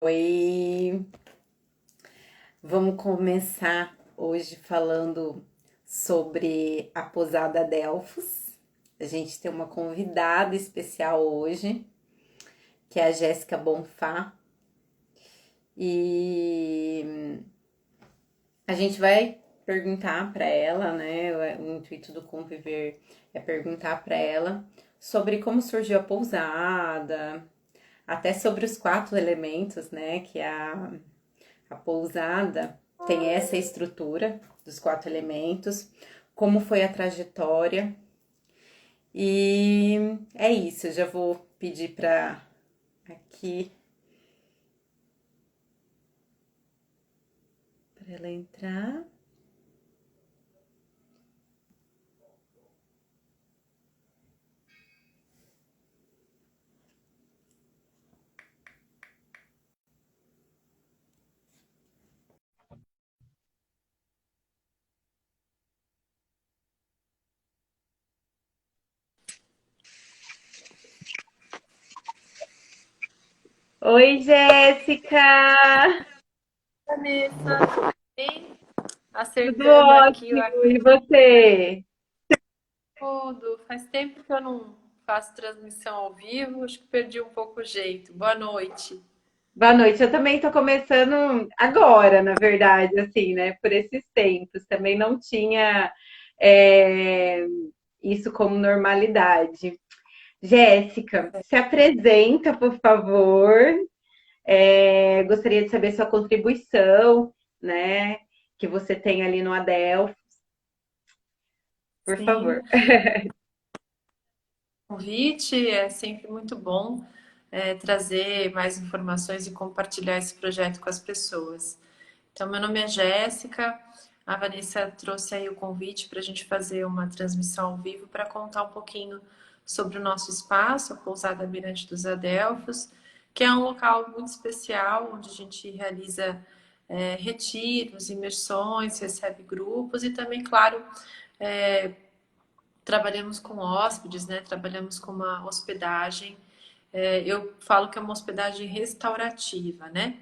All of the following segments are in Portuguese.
Oi, vamos começar hoje falando sobre a Pousada Delfos. A gente tem uma convidada especial hoje, que é a Jéssica Bonfá, e a gente vai perguntar para ela, né? O intuito do Conviver é perguntar para ela sobre como surgiu a pousada, até sobre os quatro elementos, né? Que a pousada tem essa estrutura dos quatro elementos, como foi a trajetória. E é isso, eu já vou pedir para aqui para ela entrar. Oi, Jéssica! Vanessa, bem, Tudo acertando aqui o ótimo, e você? acordo. Faz tempo que eu não faço transmissão ao vivo, acho que perdi um pouco o jeito. Boa noite. Boa noite. Eu também estou começando agora, na verdade, assim, né? Por esses tempos. Também não tinha é, isso como normalidade. Jéssica, se apresenta, por favor. Gostaria de saber sua contribuição, né? Que você tem ali no Adel, por favor. Sim, convite é sempre muito bom trazer mais informações e compartilhar esse projeto com as pessoas. Então, meu nome é Jéssica, a Vanessa trouxe aí o convite para a gente fazer uma transmissão ao vivo para contar um pouquinho sobre o nosso espaço, a Pousada Mirante dos Adelfos, que é um local muito especial, onde a gente realiza retiros, imersões, recebe grupos e também, claro, é, trabalhamos com hóspedes, né? Trabalhamos com uma hospedagem. Eu falo que é uma hospedagem restaurativa, né?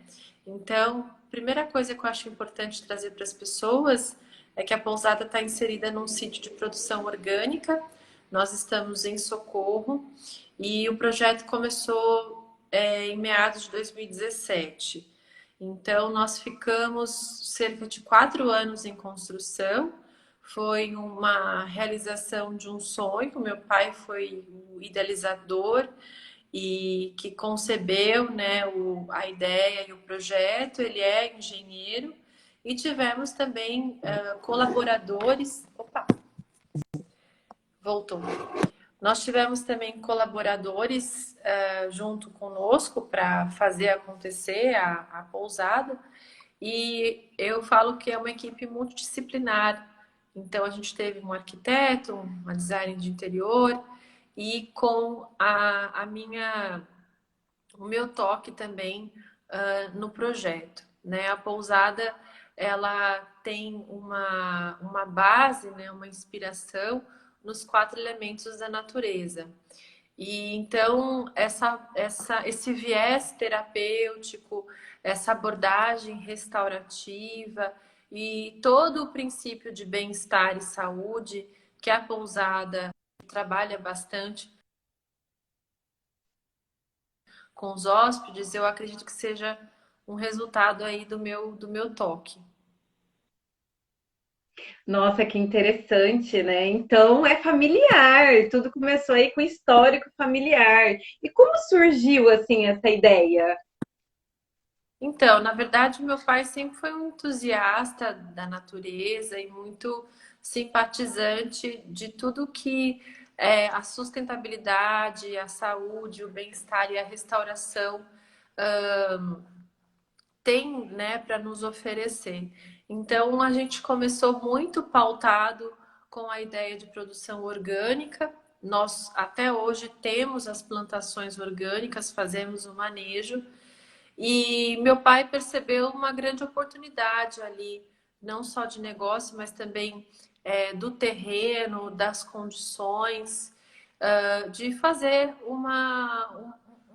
Então, primeira coisa que eu acho importante trazer para as pessoas é que a pousada está inserida num sítio de produção orgânica. Nós estamos em Socorro e o projeto começou em meados de 2017. Então, nós ficamos cerca de 4 anos em construção. Foi uma realização de um sonho. Meu pai foi o idealizador e que concebeu, né, a ideia e o projeto. Ele é engenheiro e tivemos também colaboradores. Opa, voltou. Nós tivemos também colaboradores junto conosco para fazer acontecer a pousada. E eu falo que é uma equipe multidisciplinar. Então, a gente teve um arquiteto, uma designer de interior e com o meu toque também no projeto. Né? A pousada ela tem uma base, né? Uma inspiração nos quatro elementos da natureza. E então esse viés terapêutico, essa abordagem restaurativa e todo o princípio de bem-estar e saúde que a pousada trabalha bastante com os hóspedes, eu acredito que seja um resultado aí do meu toque. Nossa, que interessante, né? Então é familiar, tudo começou aí com histórico familiar. E como surgiu assim essa ideia? Então, na verdade, meu pai sempre foi um entusiasta da natureza e muito simpatizante de tudo que é a sustentabilidade, a saúde, o bem-estar e a restauração tem, né, para nos oferecer. Então, a gente começou muito pautado com a ideia de produção orgânica. Nós até hoje temos as plantações orgânicas, fazemos o manejo. E meu pai percebeu uma grande oportunidade ali, não só de negócio, mas também do terreno, das condições, de fazer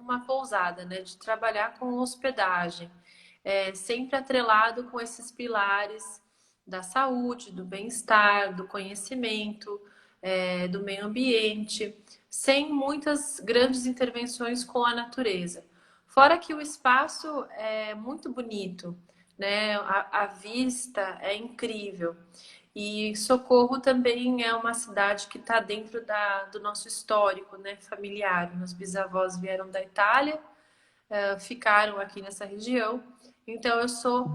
uma pousada, né? De trabalhar com hospedagem, sempre atrelado com esses pilares da saúde, do bem-estar, do conhecimento, do meio ambiente, sem muitas grandes intervenções com a natureza. Fora que o espaço é muito bonito, né? A vista é incrível. E Socorro também é uma cidade que está dentro do nosso histórico, né, familiar. Meus bisavós vieram da Itália, ficaram aqui nessa região. Então, eu sou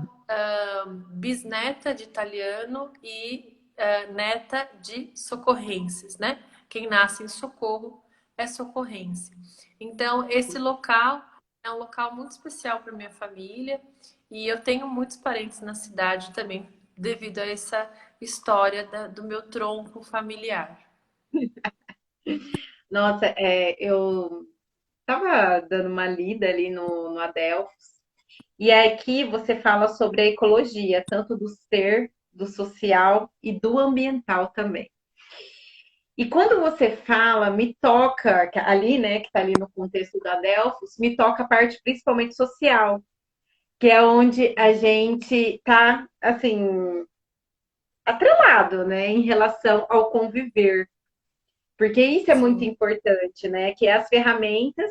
bisneta de italiano e neta de socorrenses, né? Quem nasce em Socorro é socorrense. Então, esse local é um local muito especial para minha família e eu tenho muitos parentes na cidade também, devido a essa história do meu tronco familiar. Nossa, eu estava dando uma lida ali no Adelphos, e aqui você fala sobre a ecologia, tanto do ser, do social e do ambiental também. E quando você fala, me toca, ali, né, que está ali no contexto da Adelphos, me toca a parte principalmente social, que é onde a gente está, assim, atrelado, né, em relação ao conviver. Porque isso é muito Sim. importante, né? Que é as ferramentas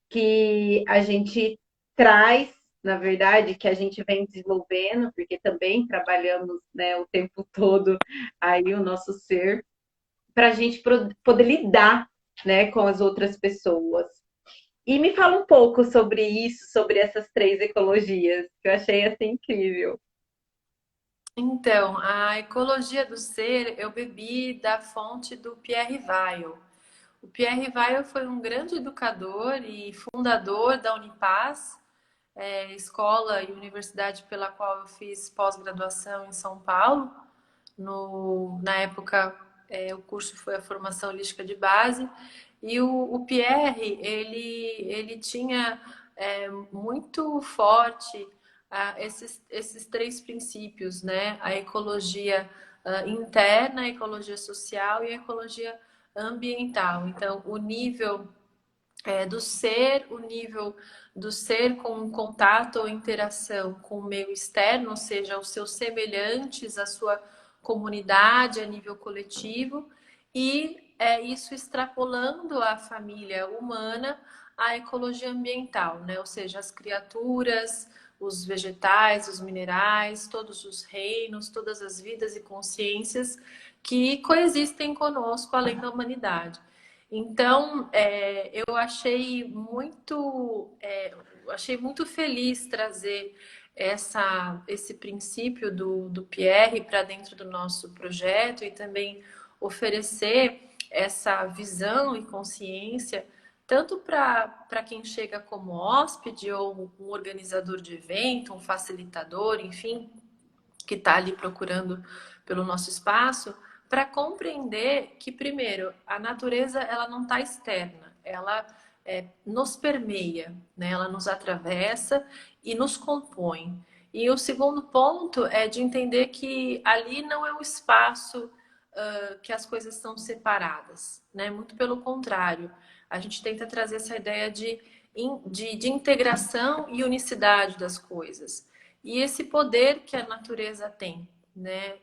que a gente traz, na verdade, que a gente vem desenvolvendo, porque também trabalhamos, né, o tempo todo aí o nosso ser, para a gente poder lidar, né, com as outras pessoas. E me fala um pouco sobre isso, sobre essas três ecologias, que eu achei assim incrível. Então, a ecologia do ser eu bebi da fonte do Pierre Weil. O Pierre Weil foi um grande educador e fundador da Unipaz, escola e universidade pela qual eu fiz pós-graduação em São Paulo. Na época, o curso foi a formação holística de base. E o Pierre, ele tinha muito forte esses três princípios, né? A ecologia interna, a ecologia social e a ecologia ambiental. Então, o nível do ser, o nível do ser com contato ou interação com o meio externo, ou seja, os seus semelhantes, a sua comunidade a nível coletivo, e isso extrapolando a família humana à ecologia ambiental, né? Ou seja, as criaturas, os vegetais, os minerais, todos os reinos, todas as vidas e consciências que coexistem conosco além da humanidade. Então, achei muito feliz trazer esse princípio do Pierre para dentro do nosso projeto e também oferecer essa visão e consciência tanto para quem chega como hóspede ou um organizador de evento, um facilitador, enfim, que está ali procurando pelo nosso espaço, para compreender que, primeiro, a natureza ela não está externa, ela nos permeia, né? Ela nos atravessa e nos compõe. E o segundo ponto é de entender que ali não é um espaço que as coisas estão separadas, né? Muito pelo contrário, a gente tenta trazer essa ideia de integração e unicidade das coisas. E esse poder que a natureza tem, né?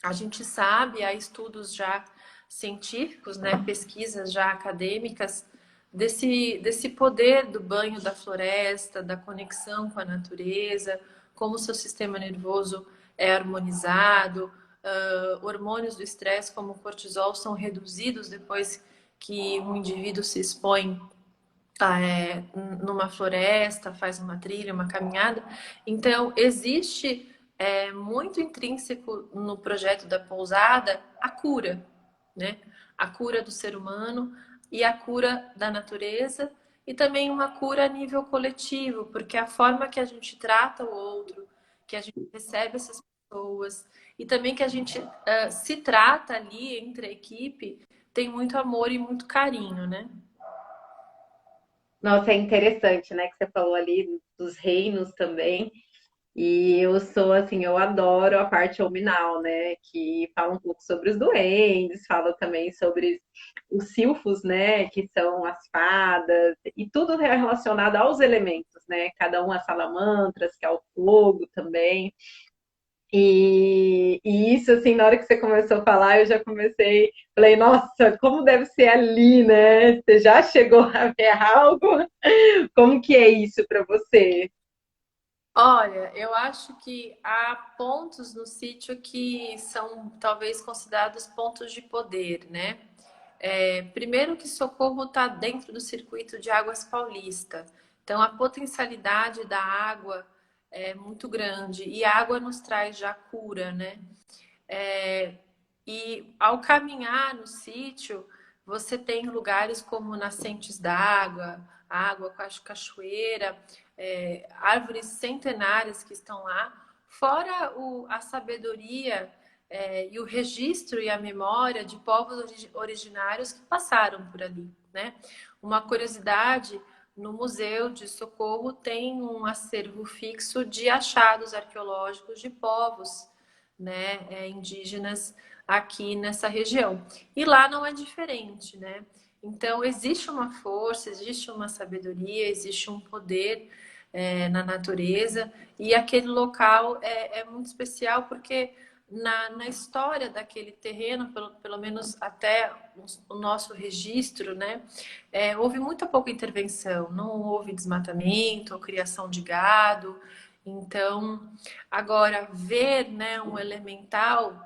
A gente sabe, há estudos já científicos, né? Pesquisas já acadêmicas desse poder do banho da floresta, da conexão com a natureza, como o seu sistema nervoso é harmonizado, hormônios do estresse, como o cortisol, são reduzidos depois que um indivíduo se expõe numa floresta, faz uma trilha, uma caminhada. Então, existe muito intrínseco no projeto da pousada a cura, né? A cura do ser humano e a cura da natureza e também uma cura a nível coletivo, porque a forma que a gente trata o outro, que a gente recebe essas pessoas e também que a gente se trata ali entre a equipe, tem muito amor e muito carinho, né? Nossa, é interessante, né, que você falou ali dos reinos também. E eu sou assim, eu adoro a parte hominal, né? Que fala um pouco sobre os duendes, fala também sobre os silfos, né? Que são as fadas, e tudo é relacionado aos elementos, né? Cada um as salamandras, que é o fogo também. E isso, assim, na hora que você começou a falar, eu já comecei, falei, nossa, como deve ser ali, né? Você já chegou a ver algo? Como que é isso para você? Olha, eu acho que há pontos no sítio que são talvez considerados pontos de poder, né? Primeiro que Socorro está dentro do circuito de Águas Paulista, então a potencialidade da água é muito grande e a água nos traz já cura, né? É, e ao caminhar no sítio, você tem lugares como nascentes d'água, água com a cachoeira, árvores centenárias que estão lá, fora a sabedoria e o registro e a memória de povos originários que passaram por ali, né? Uma curiosidade, no Museu de Socorro tem um acervo fixo de achados arqueológicos de povos, né, indígenas aqui nessa região. E lá não é diferente, né? Então existe uma força, existe uma sabedoria, existe um poder na natureza e aquele local é muito especial porque na história daquele terreno, pelo menos até o nosso registro, né, houve muita pouca intervenção, não houve desmatamento ou criação de gado. Então, agora ver, né, um elemental,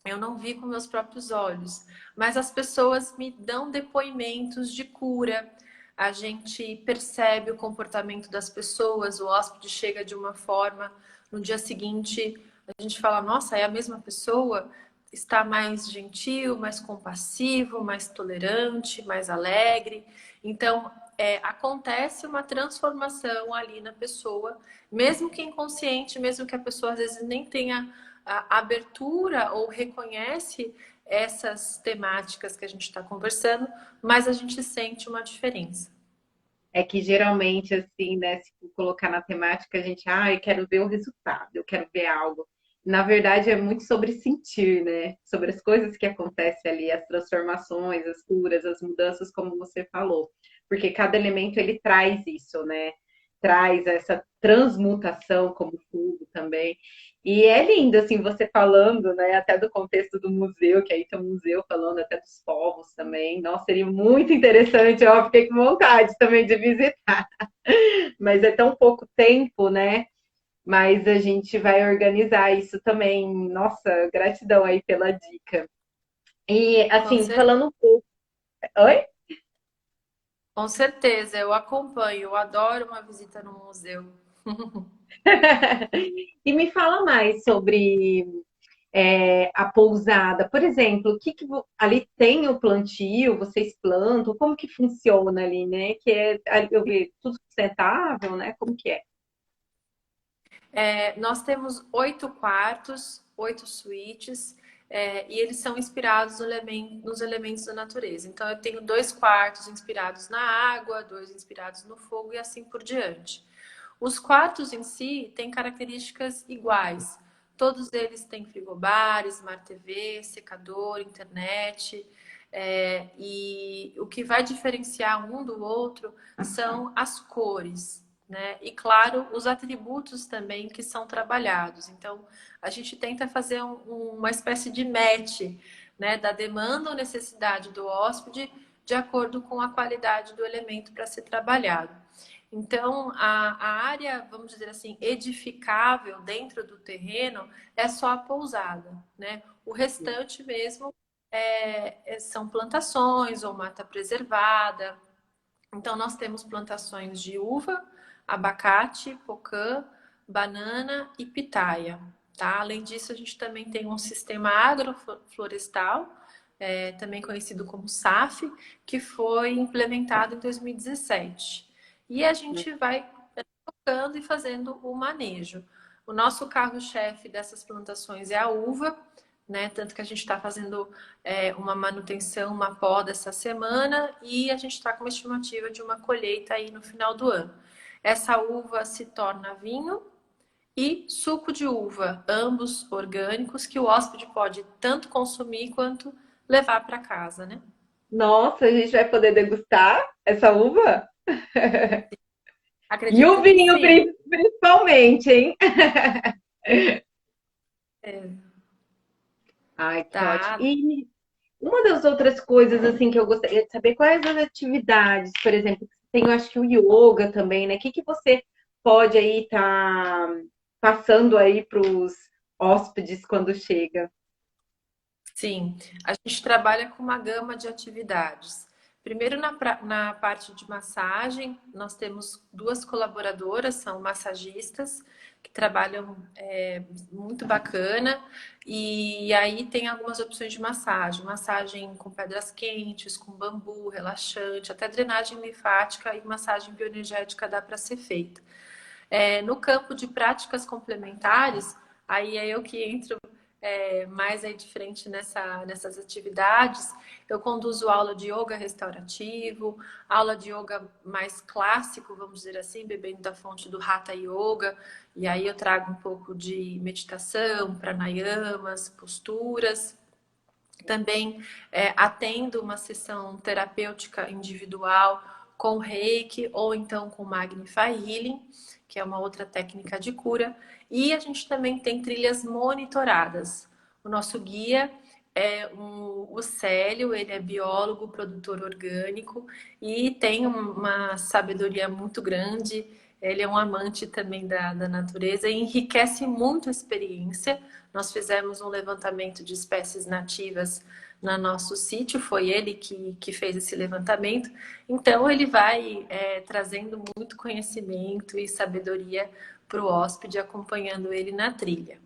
eu não vi com meus próprios olhos, mas as pessoas me dão depoimentos de cura. A gente percebe o comportamento das pessoas, o hóspede chega de uma forma, no dia seguinte a gente fala, nossa, é a mesma pessoa? Está mais gentil, mais compassivo, mais tolerante, mais alegre. Então, acontece uma transformação ali na pessoa, mesmo que inconsciente, mesmo que a pessoa às vezes nem tenha a abertura ou reconhece essas temáticas que a gente está conversando, mas a gente sente uma diferença. É que geralmente, assim, né, se for colocar na temática, a gente, eu quero ver o resultado, eu quero ver algo. Na verdade, é muito sobre sentir, né? Sobre as coisas que acontecem ali, as transformações, as curas, as mudanças, como você falou. Porque cada elemento ele traz isso, né? Traz essa transmutação, como fogo também. E é lindo, assim, você falando, né, até do contexto do museu, que aí tem um museu falando até dos povos também. Nossa, seria muito interessante, ó, fiquei com vontade também de visitar. Mas é tão pouco tempo, né? Mas a gente vai organizar isso também. Nossa, gratidão aí pela dica. E, Com assim, cer- falando um pouco. Oi? com certeza, eu acompanho, eu adoro uma visita no museu. E me fala mais sobre a pousada. Por exemplo, ali tem o plantio, vocês plantam, como que funciona ali, né? Que eu vi tudo sustentável, né? Como que é? Nós temos 8 quartos, 8 suítes, e eles são inspirados nos elementos da natureza. Então, eu tenho 2 quartos inspirados na água, 2 inspirados no fogo e assim por diante. Os quartos em si têm características iguais. Todos eles têm frigobar, Smart TV, secador, internet. E o que vai diferenciar um do outro são as cores, né? E claro, os atributos também que são trabalhados. Então, a gente tenta fazer uma espécie de match, né, da demanda ou necessidade do hóspede de acordo com a qualidade do elemento para ser trabalhado. Então, a área, vamos dizer assim, edificável dentro do terreno é só a pousada, né? O restante mesmo são plantações ou mata preservada. Então, nós temos plantações de uva, abacate, pocã, banana e pitaia. Tá? Além disso, a gente também tem um sistema agroflorestal, também conhecido como SAF, que foi implementado em 2017. E a gente vai tocando e fazendo o manejo. O nosso carro-chefe dessas plantações é a uva, né? Tanto que a gente está fazendo uma manutenção, uma poda essa semana e a gente está com uma estimativa de uma colheita aí no final do ano. Essa uva se torna vinho e suco de uva, ambos orgânicos, que o hóspede pode tanto consumir quanto levar para casa, né? Nossa, a gente vai poder degustar essa uva? E o Acredito que vinho, sim. principalmente, hein? É, Ai, que ótimo. tá. E uma das outras coisas, assim, que eu gostaria de saber, quais as atividades, por exemplo, tem, eu acho que o yoga também, né? O que que você pode aí estar passando aí para os hóspedes quando chega? Sim, a gente trabalha com uma gama de atividades. Primeiro, na parte de massagem, nós temos duas colaboradoras, são massagistas, que trabalham muito bacana. E aí tem algumas opções de massagem: massagem com pedras quentes, com bambu, relaxante, até drenagem linfática e massagem bioenergética dá para ser feita. No campo de práticas complementares, aí é eu que entro mais aí de frente nessas atividades. Eu conduzo aula de yoga restaurativo, aula de yoga mais clássico, vamos dizer assim, bebendo da fonte do Hatha Yoga. E aí eu trago um pouco de meditação, pranayamas, posturas. Também atendo uma sessão terapêutica individual com Reiki ou então com Magnify Healing, que é uma outra técnica de cura. E a gente também tem trilhas monitoradas. O nosso guia é o Célio, ele é biólogo, produtor orgânico e tem uma sabedoria muito grande. Ele é um amante também da natureza e enriquece muito a experiência. Nós fizemos um levantamento de espécies nativas no nosso sítio, foi ele que fez esse levantamento. Então, ele vai trazendo muito conhecimento e sabedoria para o hóspede, acompanhando ele na trilha.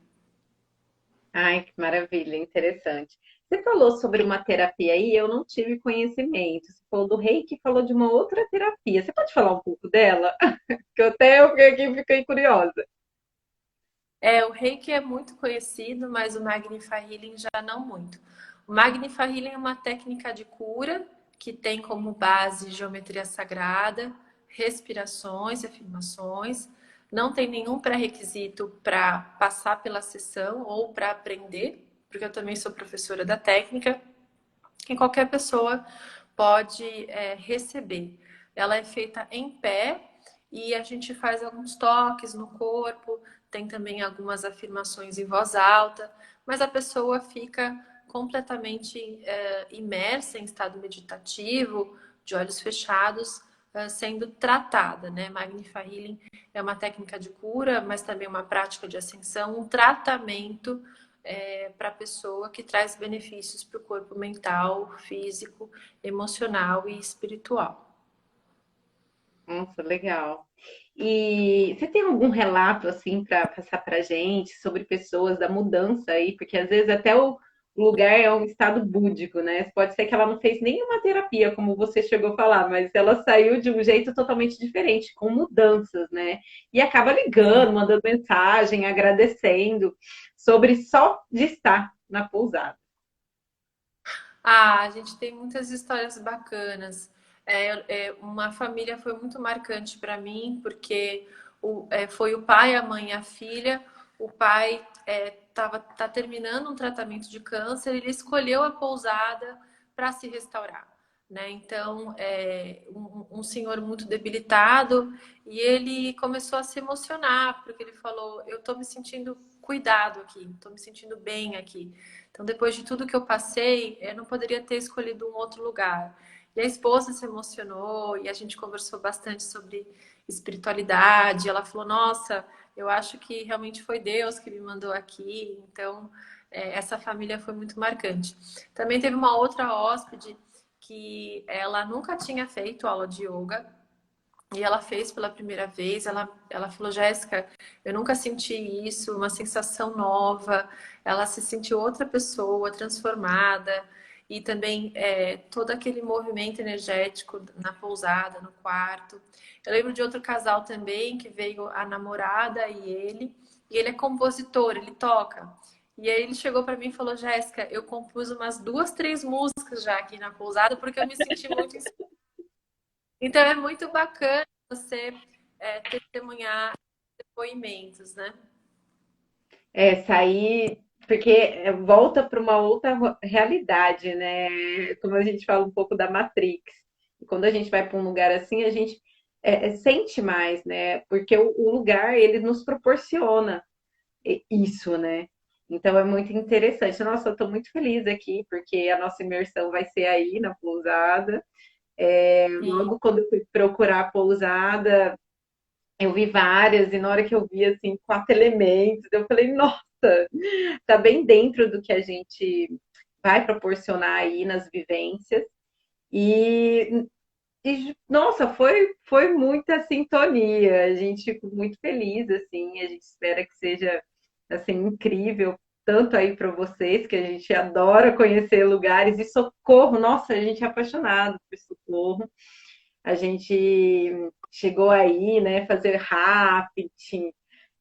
Ai, que maravilha, interessante. Você falou sobre uma terapia aí, eu não tive conhecimento. Você falou do reiki, falou de uma outra terapia. Você pode falar um pouco dela? Que eu até eu fiquei aqui, fiquei curiosa. O Reiki é muito conhecido, mas o Magnify Healing já não muito. O Magnify Healing é uma técnica de cura que tem como base geometria sagrada, respirações e afirmações. Não tem nenhum pré-requisito para passar pela sessão ou para aprender, porque eu também sou professora da técnica, que qualquer pessoa pode receber. Ela é feita em pé e a gente faz alguns toques no corpo, tem também algumas afirmações em voz alta, mas a pessoa fica completamente imersa em estado meditativo, de olhos fechados, sendo tratada, né? Magnify Healing é uma técnica de cura, mas também uma prática de ascensão, um tratamento para a pessoa que traz benefícios para o corpo mental, físico, emocional e espiritual. Nossa, legal. E você tem algum relato assim para passar para gente sobre pessoas da mudança aí? Porque às vezes até o lugar é um estado búdico, né? Pode ser que ela não fez nenhuma terapia, como você chegou a falar, mas ela saiu de um jeito totalmente diferente, com mudanças, né? E acaba ligando, Sim. mandando mensagem, agradecendo sobre só de estar na pousada. A gente tem muitas histórias bacanas. Uma família foi muito marcante para mim, porque foi o pai, a mãe e a filha. O pai tá terminando um tratamento de câncer, ele escolheu a pousada para se restaurar. Né? Então, um senhor muito debilitado, e ele começou a se emocionar, porque ele falou: eu estou me sentindo cuidado aqui, estou me sentindo bem aqui. Então, depois de tudo que eu passei, eu não poderia ter escolhido um outro lugar. E a esposa se emocionou e a gente conversou bastante sobre espiritualidade. Ela falou: Nossa, eu acho que realmente foi Deus que me mandou aqui. Então, essa família foi muito marcante. Também teve uma outra hóspede que ela nunca tinha feito aula de yoga. E ela fez pela primeira vez, ela falou: Jéssica, eu nunca senti isso, uma sensação nova. Ela se sentiu outra pessoa, transformada. E também todo aquele movimento energético na pousada, no quarto. Eu lembro de outro casal também, que veio a namorada e ele é compositor, ele toca. E aí ele chegou para mim e falou: Jéssica, eu compus umas duas, três músicas já aqui na pousada, porque eu me senti muito. Então é muito bacana você testemunhar depoimentos, né? Sair, porque volta para uma outra realidade, né? Como a gente fala um pouco da Matrix. E quando a gente vai para um lugar assim, a gente sente mais, né? Porque o lugar, ele nos proporciona isso, né? Então é muito interessante. Nossa, eu estou muito feliz aqui, porque a nossa imersão vai ser aí na pousada. Sim. Logo quando eu fui procurar a pousada, eu vi várias, e na hora que eu vi assim, 4 elementos, eu falei, nossa, tá bem dentro do que a gente vai proporcionar aí nas vivências. Nossa, foi muita sintonia. A gente ficou muito feliz, assim. A gente espera que seja assim incrível, tanto aí para vocês, que a gente adora conhecer lugares, e Socorro, nossa, a gente é apaixonado por Socorro. A gente chegou aí, né, fazer rafting,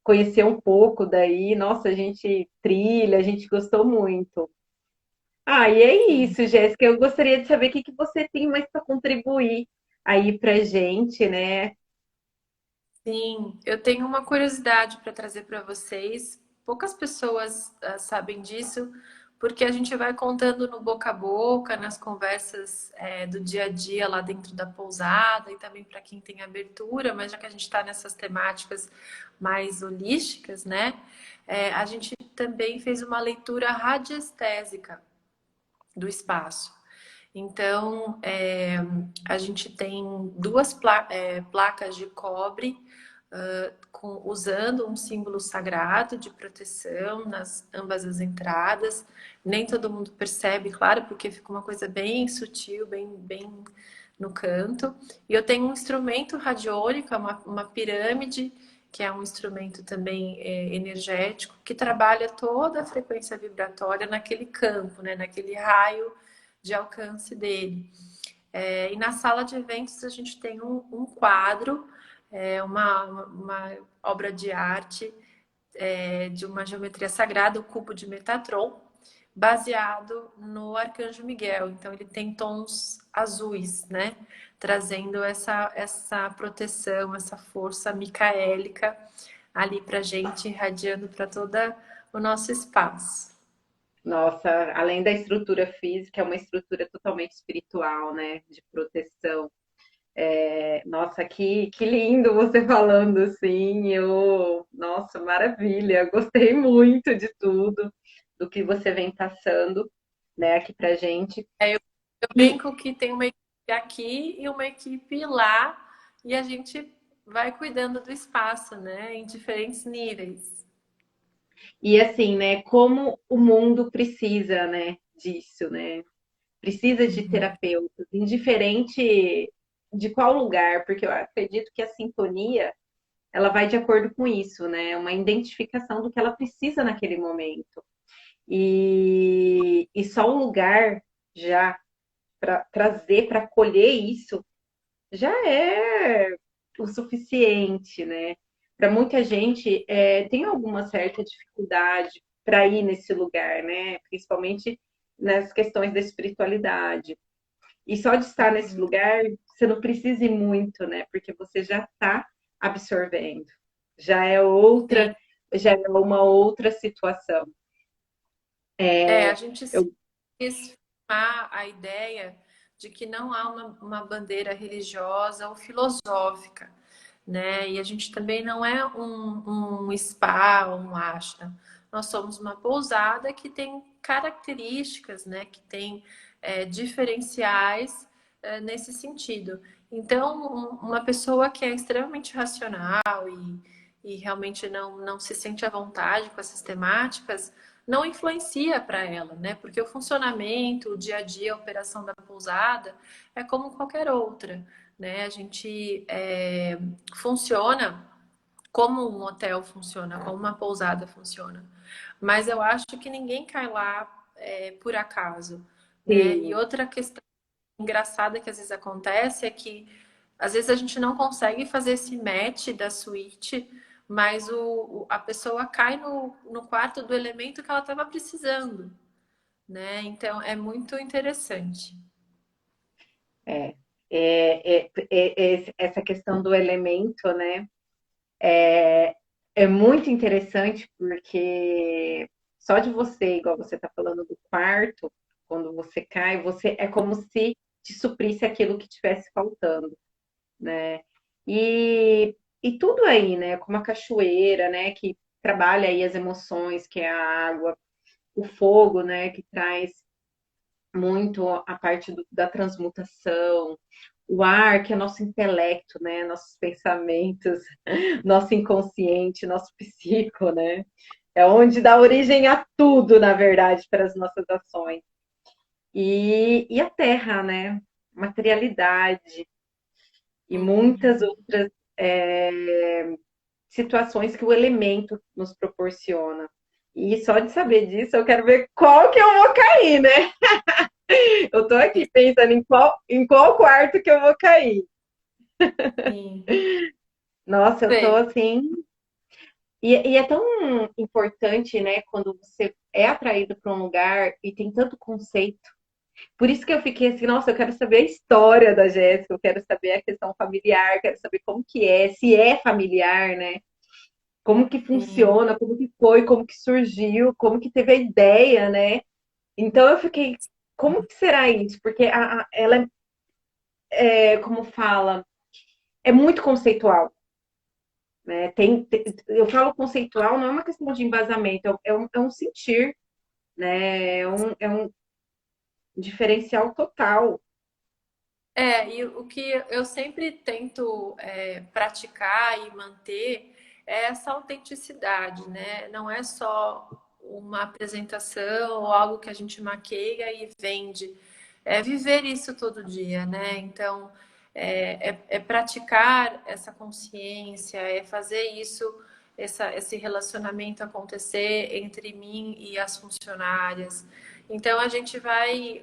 conhecer um pouco daí. Nossa, a gente trilha, a gente gostou muito. E é Sim. isso, Jéssica. Eu gostaria de saber o que que você tem mais para contribuir aí para gente, né? Sim, eu tenho uma curiosidade para trazer para vocês. Poucas pessoas sabem disso, porque a gente vai contando no boca a boca, nas conversas do dia a dia lá dentro da pousada e também para quem tem abertura, mas já que a gente está nessas temáticas mais holísticas, né? A gente também fez uma leitura radiestésica do espaço. Então, a gente tem duas placas de cobre usando um símbolo sagrado de proteção nas ambas as entradas. Nem todo mundo percebe, claro, porque fica uma coisa bem sutil, bem no canto. E eu tenho um instrumento radiônico, uma pirâmide, que é um instrumento também energético, que trabalha toda a frequência vibratória naquele campo, né, naquele raio de alcance dele. E na sala de eventos a gente tem um quadro, uma obra de arte de uma geometria sagrada, o cubo de Metatron, baseado no Arcanjo Miguel. Então ele tem tons azuis, né? Trazendo essa proteção, essa força micaélica ali para gente, irradiando para todo o nosso espaço. Nossa, além da estrutura física, é uma estrutura totalmente espiritual, né? De proteção. Nossa, que lindo você falando assim. Nossa, maravilha. Gostei muito de tudo, do que você vem passando, né, aqui pra gente. Eu E, brinco que tem uma equipe aqui e uma equipe lá, e a gente vai cuidando do espaço, né? Em diferentes níveis. e assim, né, como o mundo precisa, né, disso, né? Precisa de Uhum. terapeutas, indiferente de qual lugar, porque eu acredito que a sintonia, ela vai de acordo com isso, né? Uma identificação do que ela precisa naquele momento. E só o lugar já para trazer, para acolher isso, já é o suficiente, né? Para muita gente tem alguma certa dificuldade para ir nesse lugar, né? Principalmente nas questões da espiritualidade. E só de estar nesse Uhum. lugar, você não precisa ir muito, né? Porque você já está absorvendo. Já é Sim. outra, já é uma outra situação. A gente Eu, quis firmar a ideia de que não há uma bandeira religiosa ou filosófica, né? E a gente também não é um spa, um ashram. Nós somos uma pousada que tem características, né? Que tem diferenciais nesse sentido. Então, uma pessoa que é extremamente racional e realmente não se sente à vontade com essas temáticas, não influencia para ela, né? Porque o funcionamento, o dia a dia, a operação da pousada é como qualquer outra, né? A gente funciona como um hotel funciona, como uma pousada funciona. Mas eu acho que ninguém cai lá por acaso, né? E sim, outra questão engraçada que às vezes acontece é que às vezes a gente não consegue fazer esse match da suíte, mas a pessoa cai no quarto do elemento que ela estava precisando, né? Então é muito interessante. é, essa questão do elemento, né? é muito interessante porque só de você, igual você está falando do quarto, quando você cai, você é como se te suprisse aquilo que tivesse faltando, né? E, e tudo aí, né? Como a cachoeira, né? Que trabalha aí as emoções, que é a água, o fogo, né? Que traz muito a parte da transmutação, o ar, que é nosso intelecto, né? Nossos pensamentos, nosso inconsciente, nosso psico, né? É onde dá origem a tudo, na verdade, para as nossas ações. E a terra, né? Materialidade e muitas Uhum. outras situações que o elemento nos proporciona. E só de saber disso, eu quero ver qual que eu vou cair, né? Eu tô aqui pensando em qual quarto que eu vou cair. Sim. Nossa, eu tô Sei. assim. E é tão importante, né, quando você é atraído para um lugar e tem tanto conceito. Por isso que eu fiquei assim, nossa, eu quero saber a história da Jéssica, eu quero saber a questão familiar, quero saber como que é, se é familiar, né? Como que Sim. funciona, como que foi, como que surgiu, como que teve a ideia, né? Então eu fiquei, como que será isso? Porque ela como fala, é muito conceitual, né? Eu falo conceitual, não é uma questão de embasamento, é um sentir, né? É um diferencial total. E o que eu sempre tento praticar e manter é essa autenticidade, né? Não é só uma apresentação ou algo que a gente maqueia e vende. É viver isso todo dia, né? Então, é praticar essa consciência, é fazer isso, esse relacionamento acontecer entre mim e as funcionárias. Então, a gente vai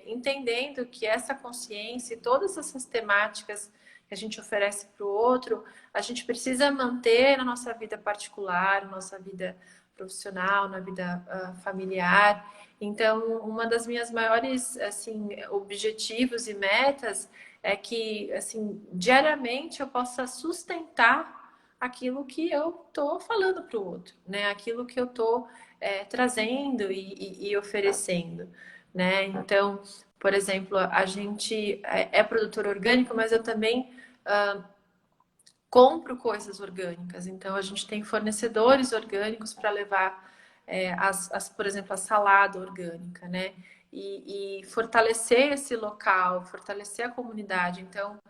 entendendo que essa consciência e todas essas temáticas que a gente oferece para o outro, a gente precisa manter na nossa vida particular, na nossa vida profissional, na vida familiar. Então, uma das minhas maiores assim objetivos e metas é que assim diariamente eu possa sustentar aquilo que eu estou falando para o outro, né? Aquilo que eu estou trazendo e oferecendo, né? Então, por exemplo, a gente é produtor orgânico, mas eu também compro coisas orgânicas. Então, a gente tem fornecedores orgânicos para levar, por exemplo, a salada orgânica, né? E fortalecer esse local, fortalecer a comunidade. Então,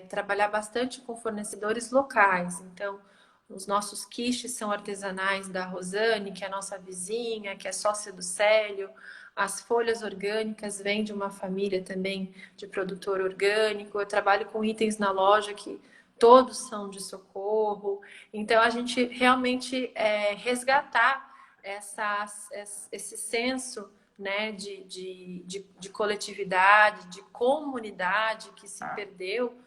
trabalhar bastante com fornecedores locais. Então, os nossos quiches são artesanais da Rosane, que é a nossa vizinha, que é sócia do Célio. As folhas orgânicas vêm de uma família também de produtor orgânico. Eu trabalho com itens na loja que todos são de socorro. Então, a gente realmente resgatar esse senso, né, de coletividade, de comunidade que se perdeu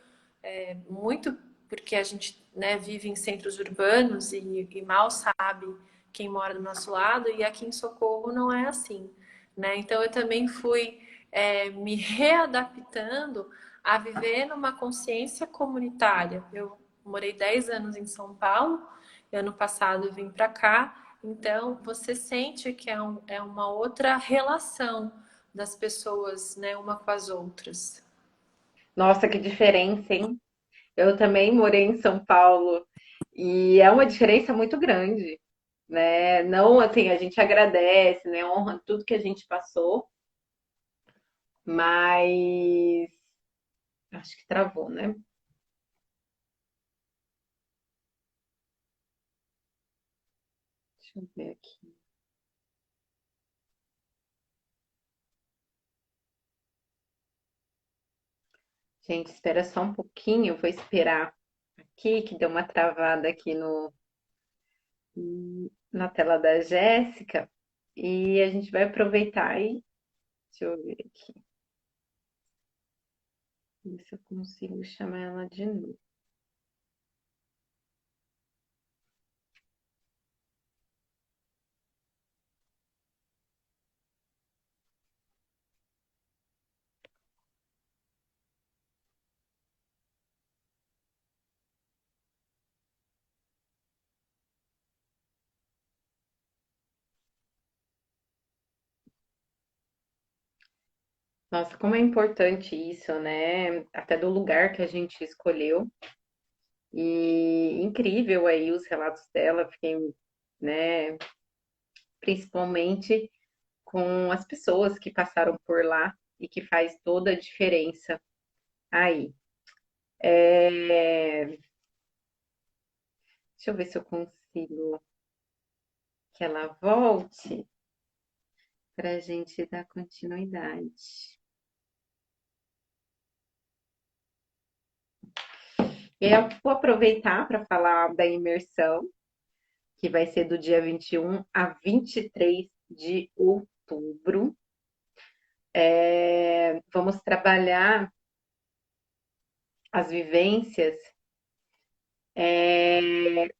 muito porque a gente vive em centros urbanos e mal sabe quem mora do nosso lado, e aqui em Socorro não é assim, né? Então eu também fui me readaptando a viver numa consciência comunitária. Eu morei 10 anos em São Paulo, ano passado eu vim para cá, então você sente que é uma outra relação das pessoas, né, uma com as outras. Nossa, que diferença, hein? Eu também morei em São Paulo e é uma diferença muito grande, né? Não, assim, a gente agradece, né? Honra tudo que a gente passou, mas acho que travou, né? Deixa eu ver aqui. Gente, espera só um pouquinho, eu vou esperar aqui, que deu uma travada aqui no, na tela da Jéssica, e a gente vai aproveitar aí. Deixa eu ver aqui, ver se eu consigo chamar ela de novo. Nossa, como é importante isso, né? Até do lugar que a gente escolheu. E incrível aí os relatos dela, fiquei, né, principalmente com as pessoas que passaram por lá e que faz toda a diferença aí. Deixa eu ver se eu consigo que ela volte para a gente dar continuidade. Eu vou aproveitar para falar da imersão, que vai ser do dia 21 a 23 de outubro. Vamos trabalhar as vivências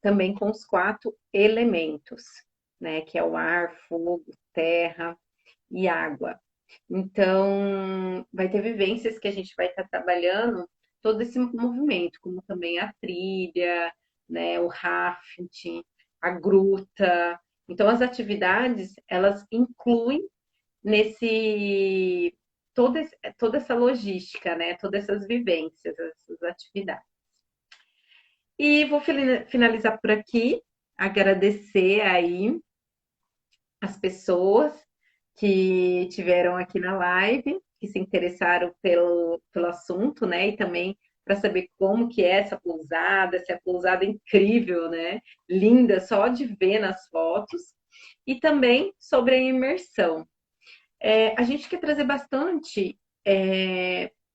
também com os quatro elementos, né? Que é o ar, fogo, terra e água. Então, vai ter vivências que a gente vai estar trabalhando todo esse movimento, como também a trilha, né, o rafting, a gruta. Então, as atividades, elas incluem nesse toda essa logística, né, todas essas vivências, essas atividades. E vou finalizar por aqui, agradecer aí as pessoas que tiveram aqui na live, que se interessaram pelo assunto, né? E também para saber como que é essa pousada, se a pousada é incrível, né? Linda, só de ver nas fotos. E também sobre a imersão. A gente quer trazer bastante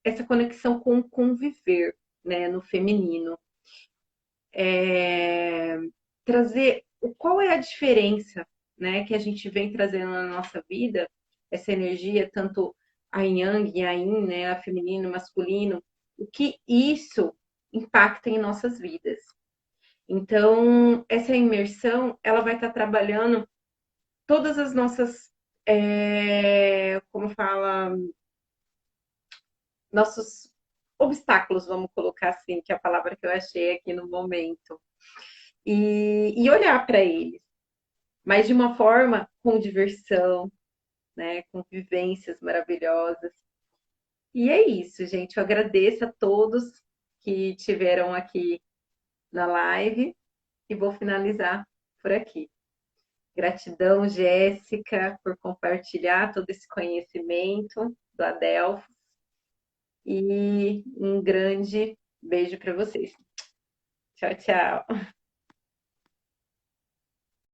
essa conexão com o conviver, né? No feminino. Trazer qual é a diferença, né, que a gente vem trazendo na nossa vida, essa energia, tanto a yang e a yin, né, a feminino, e masculino, o que isso impacta em nossas vidas. Então, essa imersão, ela vai estar trabalhando todas as nossas, como fala, nossos obstáculos, vamos colocar assim, que é a palavra que eu achei aqui no momento, e olhar para eles, mas de uma forma com diversão, né? Com vivências maravilhosas. E é isso, gente. Eu agradeço a todos que tiveram aqui na live e vou finalizar por aqui. Gratidão, Jéssica, por compartilhar todo esse conhecimento do Adelphos e um grande beijo para vocês. Tchau, tchau.